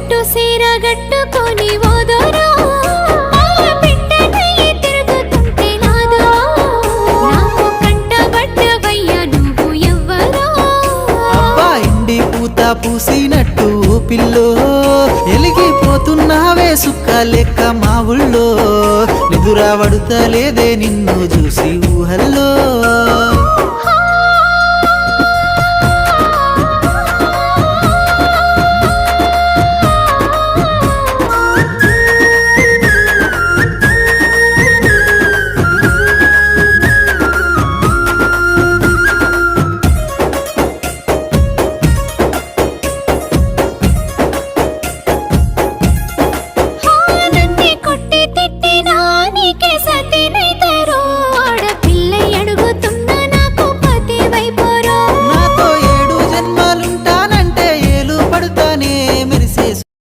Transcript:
పట్టు సీర గట్టుకొని ఓదోరో పిట్టనయ్యి తిరుగుతుంటే నాదో నాకు కంటబడ్డవయ్యా నువ్వు ఎవ్వరో అబ్బా ఇండి పూత పూసినట్టు పిల్లో ఎలిగిపోతున్నావే సుక్క లెక్క మా ఊళ్ళో నిదురా పడుతలేదే నిన్ను చూసి ఊహల్లో